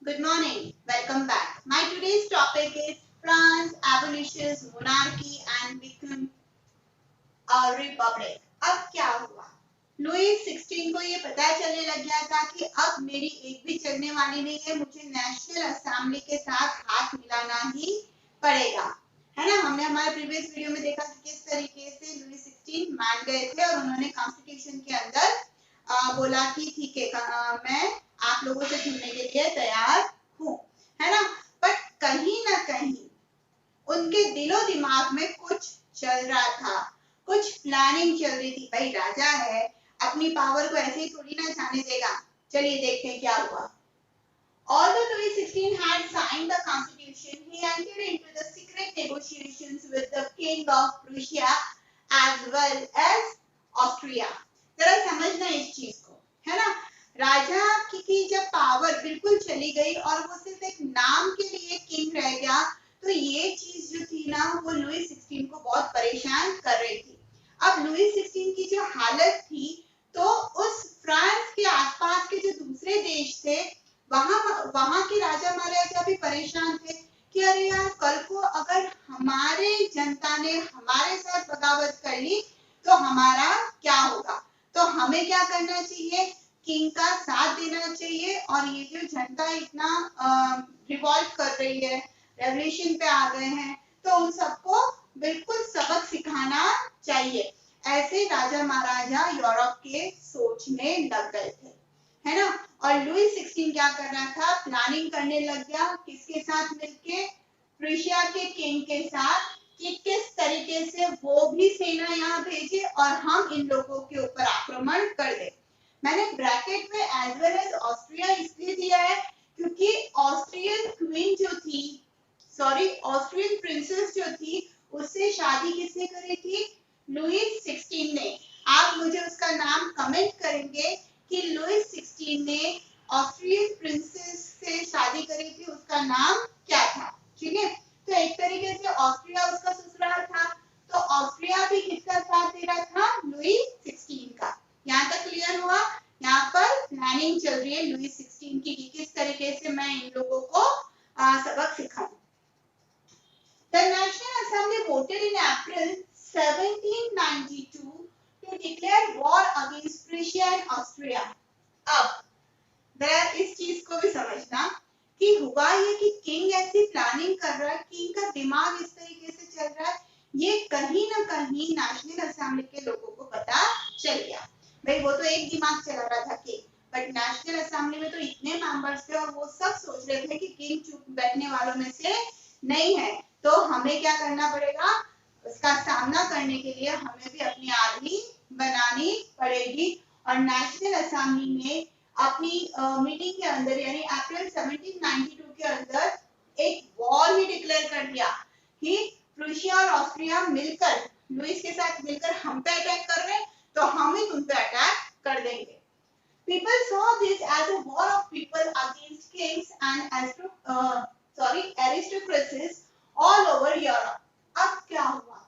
Good morning. Welcome back. My today's topic is France abolishes monarchy and become a republic. अब क्या हुआ? Louis 16 को ये पता चलने लग गया था कि अब मेरी एक भी चलने वाली नहीं है, मुझे नेशनल असेंबली के साथ हाथ मिलाना ही पड़ेगा, है ना। हमने हमारे प्रीवियस वीडियो में देखा कि किस तरीके से लुई 16 मान गए थे और उन्होंने कॉन्स्टिट्यूशन के अंदर बोला कि ठीक है, मैं आप लोगों से सुनने के लिए तैयार हूँ, है ना। बट कहीं ना कहीं उनके दिलो दिमाग में कुछ चल रहा था, कुछ प्लानिंग चल रही थी। भाई राजा है, अपनी पावर को ऐसे ही थोड़ी ना जाने देगा। चलिए देखते हैं क्या हुआ। Although Louis XVI had signed the constitution, he entered into the secret negotiations with the king of Prussia as well as Austria. जरा समझना इस चीज को, है ना। राजा की जब पावर बिल्कुल चली गई और वो सिर्फ एक नाम के लिए किंग रह गया, तो ये चीज जो थी ना, वो लुई 16 को बहुत परेशान कर रही थी। अब लुई 16 की जो हालत थी, तो उस फ्रांस के आसपास के जो दूसरे देश थे, वहां के राजा महाराजा भी परेशान थे कि अरे यार, कल को अगर हमारे जनता ने हमारे साथ बगावत कर ली तो हमारा क्या होगा। तो हमें क्या करना चाहिए, किंग का साथ देना चाहिए। और ये जो जनता इतना रिवॉल्ट कर रही है, रेवोल्यूशन पे आ गए हैं, तो उन सबको बिल्कुल सबक सिखाना चाहिए। ऐसे राजा महाराजा यूरोप के सोचने लग गए थे, है ना। और लुई 16 क्या कर रहा था, प्लानिंग करने लग गया, किसके साथ मिलके, प्रूशिया के किंग के साथ, कि किस तरीके से वो भी सेना यहाँ भेजे और हम इन लोगों के ऊपर आक्रमण कर दे। मैंने ब्रैकेट में एज वेल एज ऑस्ट्रिया इसलिए दिया है क्योंकि ऑस्ट्रियन क्वीन जो थी, सॉरी ऑस्ट्रियन प्रिंसेस जो थी, उससे शादी किसने करी थी, लुई 16 ने। आप मुझे उसका नाम कमेंट करेंगे कि लुई 16 ने ऑस्ट्रियन प्रिंसेस से शादी करी थी, उसका नाम क्या था। ठीक है, तो एक तरीके से ऑस्ट्रिया उसका ससुराल था, तो ऑस्ट्रिया भी किसका साथ दे रहा था, लुई 16 का। यहाँ तक क्लियर हुआ। यहाँ पर प्लानिंग चल रही है लुई 16 की कि किस तरीके से मैं इन लोगों को सबक सिखाऊं। The National Assembly voted in April 1792 to declare war against Prussia and Austria. अब जरा इस चीज को भी समझना कि हुआ ये कि किंग ऐसी प्लानिंग कर रहा है, किंग का दिमाग इस तरीके से चल रहा है, ये कहीं ना कहीं नेशनल असेंबली के लोगों को पता चल गया। भाई वो तो एक दिमाग चला रहा था किंग, बट नेशनल असेंबली में तो इतने मेंबर्स थे और वो सब सोच रहे थे कि किंग चुप बैठने वालों में से नहीं है, तो हमें क्या करना पड़ेगा, उसका सामना करने के लिए हमें भी अपनी आर्मी बनानी पड़ेगी। और नेशनल असेंबली में अपनी मीटिंग के अंदर यानी अप्रैल 1792 के अंदर एक वॉर ही डिक्लेयर कर दिया कि प्रूशिया और ऑस्ट्रिया मिलकर, लुईस के साथ मिलकर हम पे अटैक कर रहे हैं, तो हम ही तुम पे अटैक कर देंगे। People saw this as a war of people against kings and aristocracies all over Europe. अब क्या हुआ,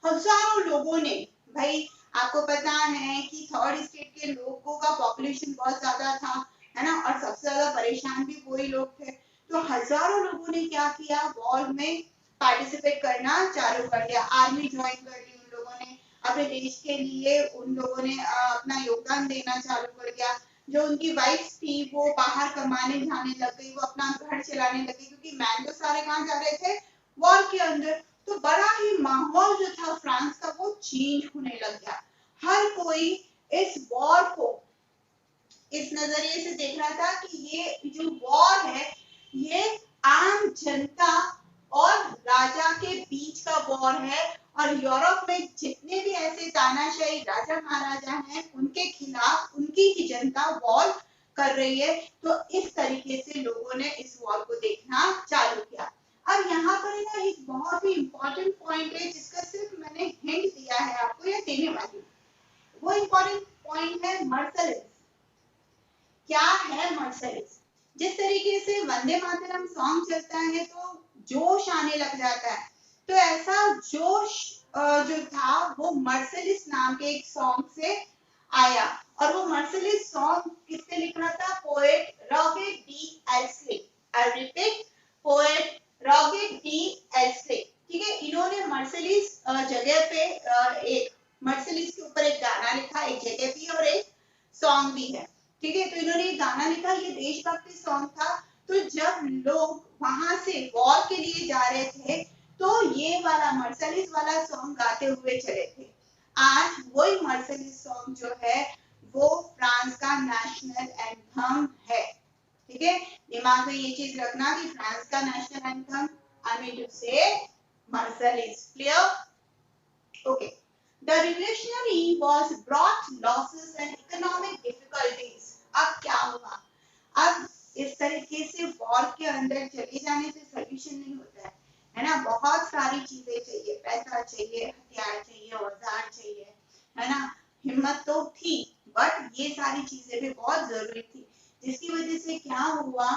हजारों लोगों ने, भाई आपको पता है कि थर्ड स्टेट के लोगों का पॉपुलेशन बहुत ज्यादा था, है ना, और सबसे ज्यादा परेशान भी वही लोग थे। तो हजारों लोगों ने क्या किया, वॉर में पार्टिसिपेट करना चालू कर दिया, आर्मी ज्वाइन कर ली उन लोगों ने, अपने देश के लिए उन लोगों ने अपना योगदान देना चालू कर दिया। जो उनकी वाइफ्स थी वो बाहर कमाने जाने लग गई, वो अपना घर चलाने लगी, क्योंकि मैन तो सारे कहाँ जा रहे थे, वॉर के अंदर। तो बड़ा ही माहौल जो था फ्रांस का वो चेंज होने लग गया। हर कोई इस वॉर को इस नजरिए से देख रहा था कि ये जो वॉर है ये आम जनता और राजा के बीच का वॉर है, और यूरोप में जितने भी ऐसे तानाशाही राजा महाराजा हैं उनके खिलाफ उनकी ही जनता वॉर कर रही है। तो इस तरीके से लोगों ने इस वॉर को देखना चालू किया। अब यहाँ पर ना एक बहुत ही इंपॉर्टेंट पॉइंट है जिसका सिर्फ मैंने हिंट दिया है आपको या देने वाली, वो इंपॉर्टेंट पॉइंट है मर्सलिस। क्या है मर्सलिस? जिस तरीके से वंदे मातरम सॉन्ग चलता है तो जोश आने लग जाता है, तो ऐसा जोश जो था वो मर्सलिस नाम के एक सॉन्ग से आया। और वो मर्सलिस सॉन्ग किसने लिखा था, poet Robert de Lisle. I repeat, poet Robert de Lisle, ठीक है। इन्होंने मर्सिलीज जगह पे एक मर्सिलीज के ऊपर एक गाना लिखा, एक जगह भी और एक सॉन्ग भी है, ठीक है। तो इन्होंने एक गाना लिखा, ये देशभक्ति सॉन्ग था। तो जब लोग वहां से वॉर के लिए जा रहे थे तो ये वाला मर्सिलीज वाला सॉन्ग गाते हुए चले थे। आज वही मर्सिलीज सॉन्ग जो है वो फ्रांस का नेशनल एंथम है, ठीक है। दिमाग में ये चीज रखना कि फ्रांस का national anthem, I mean to say, Marseillaise. Clear? Okay. The revolutionary was brought losses and economic difficulties. अब क्या हुआ? अब इस तरीके से वॉर के अंदर चले जाने से सोल्यूशन नहीं होता है ना। बहुत सारी चीजें चाहिए, पैसा चाहिए, हथियार चाहिए, औजार चाहिए, है ना। हिम्मत तो थी बट ये सारी चीजें भी बहुत जरूरी थी, जिसकी वजह से क्या हुआ,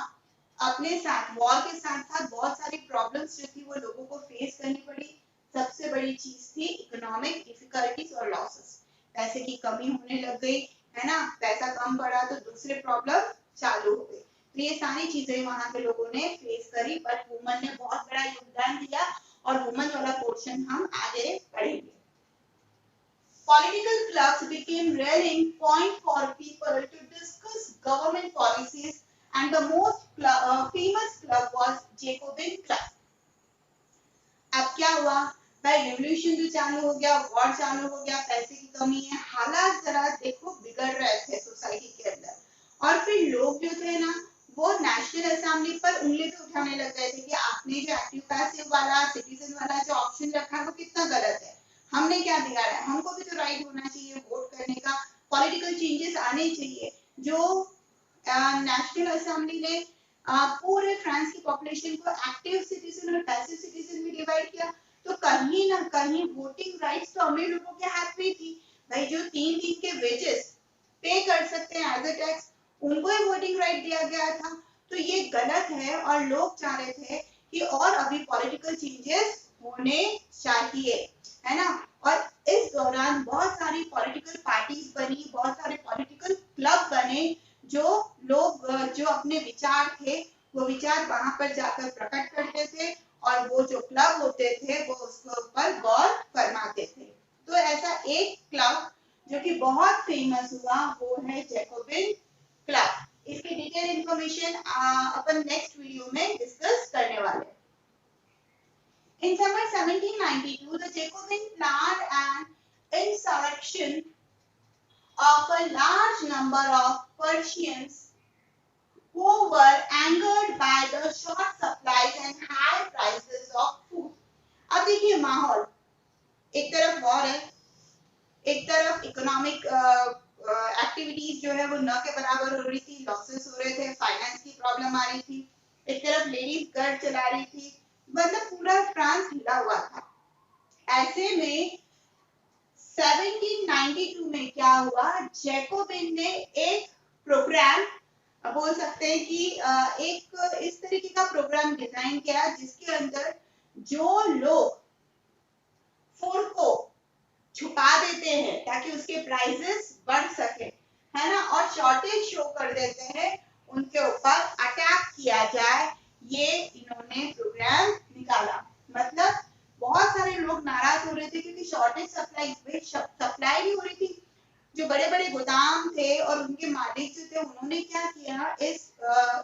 अपने साथ वॉर के साथ साथ बहुत सारी प्रॉब्लम्स जो थी वो लोगों को फेस करनी पड़ी। सबसे बड़ी चीज थी इकोनॉमिक डिफिकल्टीज और लॉसेस। पैसे की कमी होने लग गई, है ना। पैसा कम पड़ा तो दूसरे प्रॉब्लम चालू हो गई। तो ये सारी चीजें वहां के लोगों ने फेस करी, बट वुमन ने बहुत बड़ा योगदान दिया और वुमन वाला पोर्शन हम आगे पढ़ेंगे। Political clubs became rallying point for people to discuss government policies, and the most famous club was Jacobin Club. अब क्या हुआ भाई, रिवॉल्यूशन जो चालू हो गया, वॉर चालू हो गया, पैसे की कमी है, हालात जरा देखो बिगड़ रहे थे सोसाइटी के अंदर। और फिर लोग जो थे ना वो नेशनल असेंबली पर उंगली पे उठाने लग गए थे कि आपने जो एक्टिव पैसिव वाला सिटीजन वाला जो ऑप्शन रखा है वो कितना गलत है, हमने क्या बिगाड़ा है, हमको भी तो राइट होना चाहिए वोट करने का, पॉलिटिकल चेंजेस आने चाहिए। जो नेशनल असेंबली ने पूरे फ्रांस की पॉपुलेशन को एक्टिव सिटीजन और पैसिव सिटीजन में डिवाइड किया, तो कहीं ना कहीं वोटिंग राइट्स तो अमीर लोगों के हाथ में थी। भाई जो 3 दिन के वेजेस पे कर सकते हैं एज अ टैक्स, उनको ही वोटिंग राइट दिया गया था। तो ये गलत है और लोग चाह रहे थे कि और अभी पॉलिटिकल चेंजेस होने चाहिए, है ना। और इस दौरान बहुत सारी पॉलिटिकल पार्टीज बनी, बहुत सारे पॉलिटिकल क्लब बने, जो लोग जो अपने विचार थे वो विचार वहां पर जाकर प्रकट करते थे और वो जो क्लब होते थे वो उसके ऊपर गौर फरमाते थे। तो ऐसा एक क्लब जो कि बहुत फेमस हुआ वो है जैकोबिन क्लब। इसकी डिटेल इंफॉर्मेशन अपन नेक्स्ट वीडियो में डिस्कस करने वाले हैं। In summer 1792, the Jacobin planned an insurrection of a large number of Persians who were angered by the short supplies and high prices of food. अब देखिए माहौल, एक तरफ वॉर है, एक तरफ इकोनॉमिक एक्टिविटीज जो है वो न के बराबर हो रही थी, लॉसेस हो रहे थे, फाइनेंस की प्रॉब्लम आ रही थी, एक तरफ लेडीज घर चला रही थी, मतलब पूरा फ्रांस हिला हुआ था। ऐसे में 1792 में क्या हुआ, जैकोबिन ने एक प्रोग्राम, बोल सकते हैं कि एक इस तरीके का प्रोग्राम डिजाइन किया जिसके अंदर जो लोग फूड को छुपा देते हैं ताकि उसके प्राइसेस बढ़ सके, है ना, और शॉर्टेज शो कर देते हैं, उनके ऊपर अटैक किया जाए, ये इन्होंने प्रोग्राम निकाला। मतलब बहुत सारे लोग नाराज हो रहे थे क्योंकि शॉर्टेज सप्लाई नहीं हो रही थी। जो बड़े बड़े गोदाम थे और उनके मालिक जो थे उन्होंने क्या किया, इस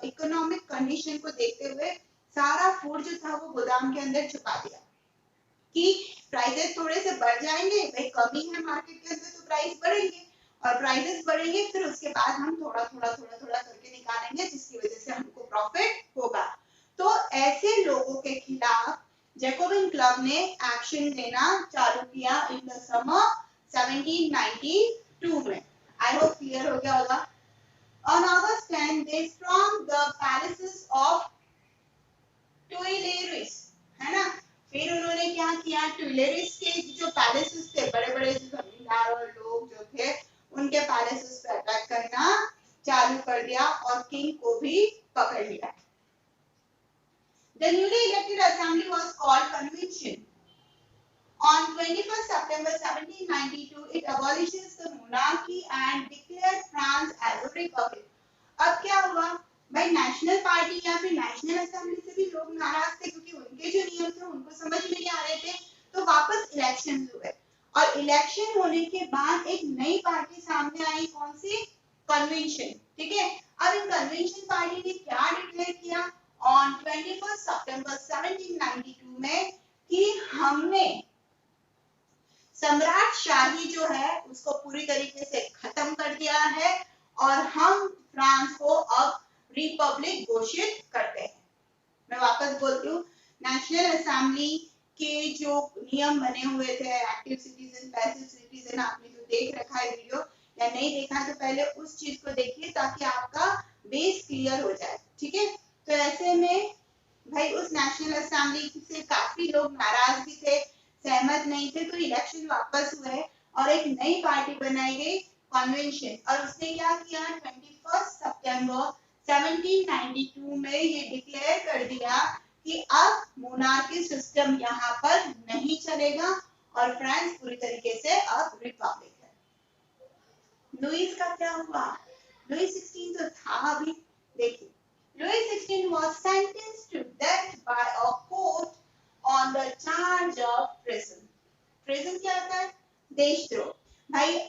इकोनॉमिक कंडीशन को देखते हुए सारा फूड जो था वो गोदाम के अंदर छुपा दिया कि प्राइसेस थोड़े से बढ़ जाएंगे, भाई कमी है मार्केट के अंदर तो प्राइस बढ़ेंगे, और प्राइसेस बढ़ेंगे फिर उसके बाद हम थोड़ा थोड़ा थोड़ा थोड़ा करके निकालेंगे जिसकी वजह से हमको प्रॉफिट होगा। तो ऐसे लोगों के खिलाफ जैकोबिन क्लब ने एक्शन लेना चालू किया इन द समर 1792 में। आई होप क्लियर हो गया होगा। On August 10 they stormed the palaces of Tuileries, है ना। फिर उन्होंने क्या किया, ट्यूलेरिस के जो पैलेसेस थे, बड़े बड़े जो जमींदार और लोग जो थे उनके पैलेसेस पे अटैक करना चालू कर दिया और किंग को भी पकड़ लिया। The newly elected assembly was called convention. On 21st September 1792, it abolishes the monarchy and declared France as a republic. अब क्या हुआ, भाई नेशनल पार्टी या फिर नेशनल असेंबली से भी लोग नाराज थे क्योंकि उनके जो नियम थे उनको समझ में नहीं आ रहे थे, तो वापस इलेक्शन हुए और इलेक्शन होने के बाद एक नई पार्टी सामने आई, कौन सी? कन्वेंशन। ठीक है, अब इन कन्वेंशन पार्टी ने क्या डिक्लेयर किया ऑन 21 सितंबर 1792 में कि हमने सम्राट शाही जो है उसको पूरी तरीके से खत्म कर दिया है और हम फ्रांस को अब रिपब्लिक घोषित करते हैं। मैं वापस बोलती हूँ, नेशनल असेंबली के जो नियम बने हुए थे, एक्टिव सिटीजन, पैसिव सिटीजन, आपने जो देख रखा है वीडियो या नहीं देखा तो पहले उस चीज को देखिए ताकि आपका बेस क्लियर हो जाए। ठीक है, तो ऐसे में भाई उस नेशनल असेंबली से काफी लोग नाराज भी थे, सहमत नहीं थे, तो इलेक्शन वापस हुए और एक नई पार्टी बनाई गई, कन्वेंशन। और उसने क्या किया, 21 सितंबर 1792 में ये डिक्लेयर कर दिया कि अब मोनार्की सिस्टम यहाँ पर नहीं चलेगा और फ्रांस पूरी तरीके से अब रिपब्लिक है। लुईस का क्या हुआ? लुईस 16 तो था अभी, देखिए Louis XVI was sentenced to death by a court on the charge of treason. Treason क्या होता है? देशद्रोह। भाई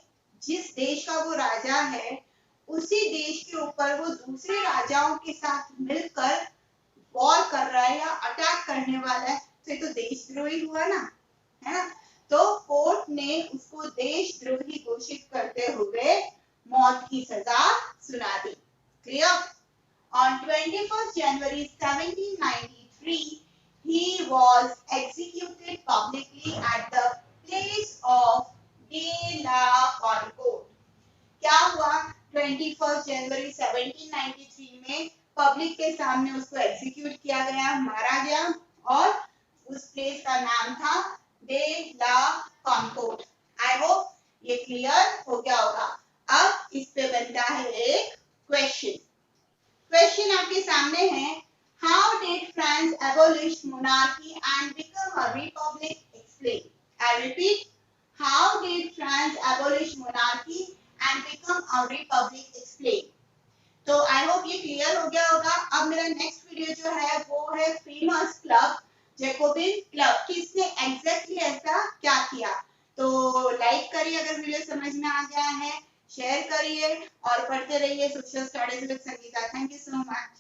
जिस देश का वो राजा है उसी देश के ऊपर वो दूसरे राजाओं के साथ मिलकर वॉर कर रहा है या अटैक करने वाला है, तो ये तो देशद्रोही हुआ ना, है ना? तो कोर्ट ने उसको देशद्रोही घोषित करते हुए मौत की सजा सुना दी। Clear? On 21st January 1793, he was executed publicly at the place of De La Concorde. क्या हुआ? 21 जनवरी 1793 में पब्लिक के सामने उसको एग्जीक्यूट किया गया, मारा गया और उस प्लेस का नाम था de la Concorde. I hope ये क्लियर हो गया होगा। अब इस पे बनता है एक क्वेश्चन। क्वेश्चन आपके सामने है, how did France abolish monarchy and become a republic? Explain. I repeat, how did France abolish monarchy and become a republic? Explain. तो आई होप ये क्लियर हो गया होगा। अब मेरा नेक्स्ट वीडियो जो है वो है फेमस क्लब जैकोबिन क्लब, कि इसने एग्जैक्टली ऐसा क्या किया। तो लाइक करिए अगर वीडियो समझ में आ गया है, शेयर करिए और पढ़ते रहिए social studies with Sangeeta. Thank you so much.